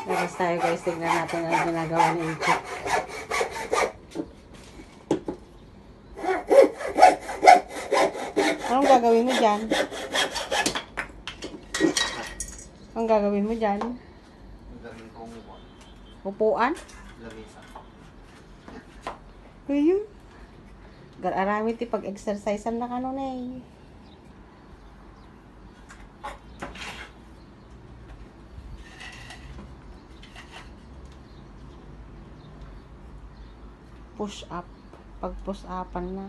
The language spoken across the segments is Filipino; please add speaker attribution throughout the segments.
Speaker 1: Garas tayo guys, tignan natin ang ginagawa ni Ichi. Anong gagawin mo dyan? Anong gagawin mo dyan?
Speaker 2: Gagawin kong upuan.
Speaker 1: Upuan?
Speaker 2: Lamisa.
Speaker 1: Ayun. Gararami ti pag-exercisean na kanon eh. Push up. Pag push upan na.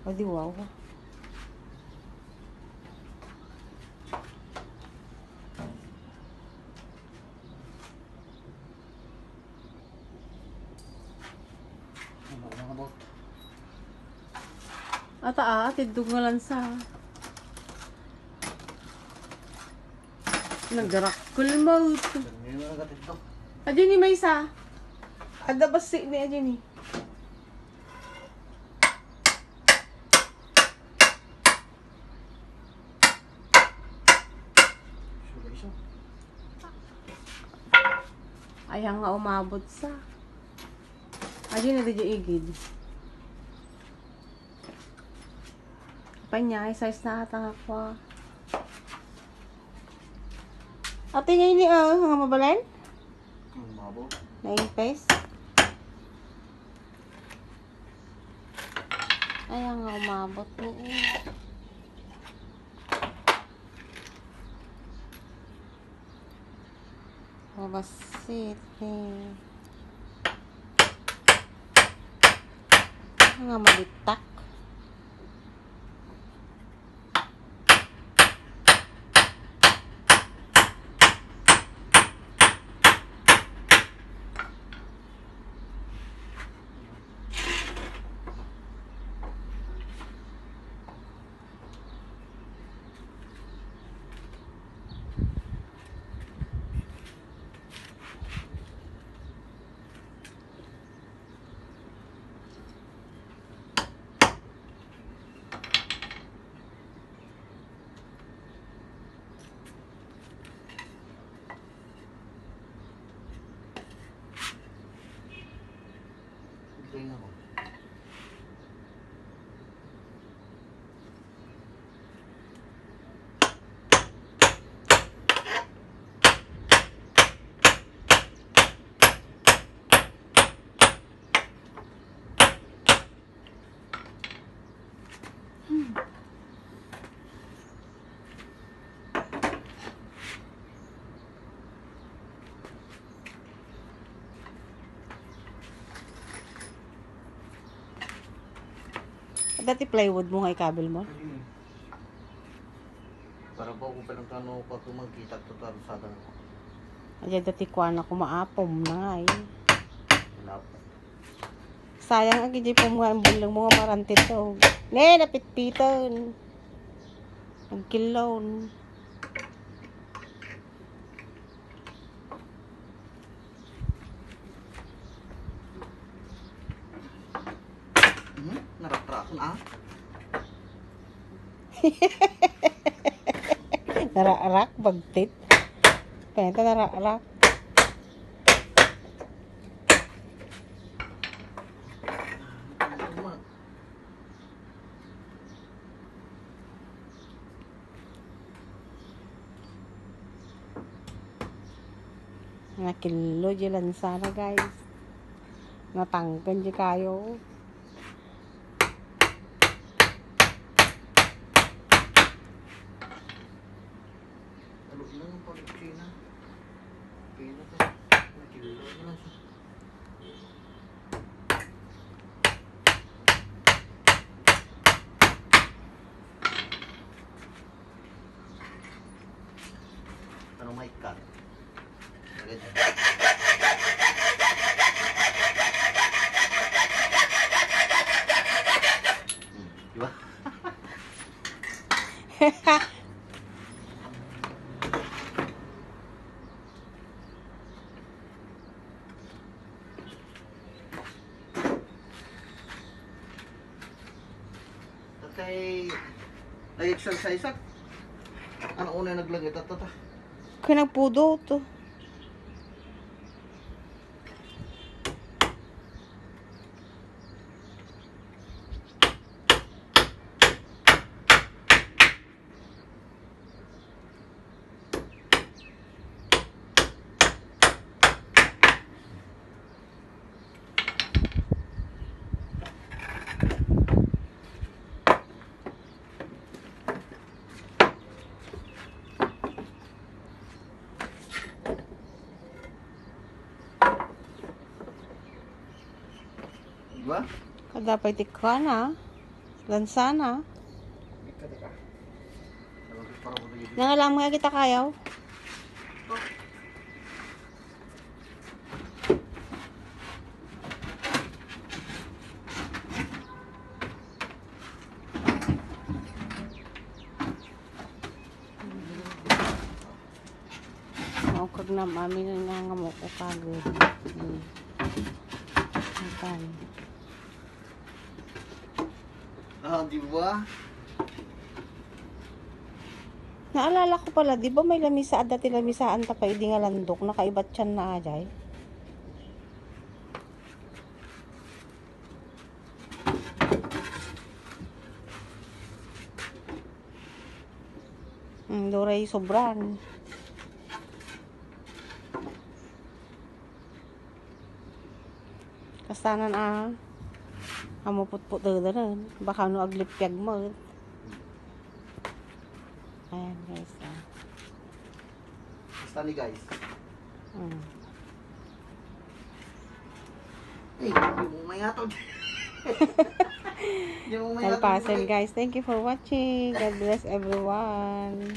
Speaker 1: O di wow. Ata tidog nga lang sa. Nagarakol mo. Adyan ni may isa. Ada basi ni adyan ni. Ayang nga umabot sa. Adyan na dadya igid. Panya, size na atang ako. Ate ngayon ni nga mabalan?
Speaker 2: Umabot.
Speaker 1: Na-face? Ayang nga umabot ni Babasit eh. Nga malitak.
Speaker 2: Tingnan mo.
Speaker 1: Dati plywood mo nga ikabel mo?
Speaker 2: Para po kung pinagkano pa ito magkita ito sa akin.
Speaker 1: Ayan dati kuha na kumaapom na nga eh.
Speaker 2: Wala po.
Speaker 1: Sayang ang gijay po mga bulang mga marantit to. Ne, napitpiton. Ang kilon.
Speaker 2: Narak-rakan ah.
Speaker 1: Nararak, bagtit. Penta nararak. Nakilo dyan sana guys. Natangkan dyan kayo.
Speaker 2: Ano lang yung pag-China? Pino to. Nakilo na lang siya. Ano may cut? Diba? Kay nag-exercise at ano una naglagay ta.
Speaker 1: Kaya nagpudo to.
Speaker 2: ba?
Speaker 1: Dapat tikka na. Lansa na.
Speaker 2: Teka. Nalagay para ko na
Speaker 1: Nangalang mga kita kayaw. Kag na mami na nangamok ko kagod. Ayan.
Speaker 2: Di ba?
Speaker 1: Naalala ko pala, di ba may lamisa dati lamisaan ta pa idi nga landok, nakaibat siyan na ajay. Doray sobran. Kastanan amo putput dadan. Baka no aglipyag mo. Ayan guys.
Speaker 2: Basta ni guys. Hey, yung may atog. Yung may atog.
Speaker 1: Alpasan guys. Thank you for watching. God bless everyone.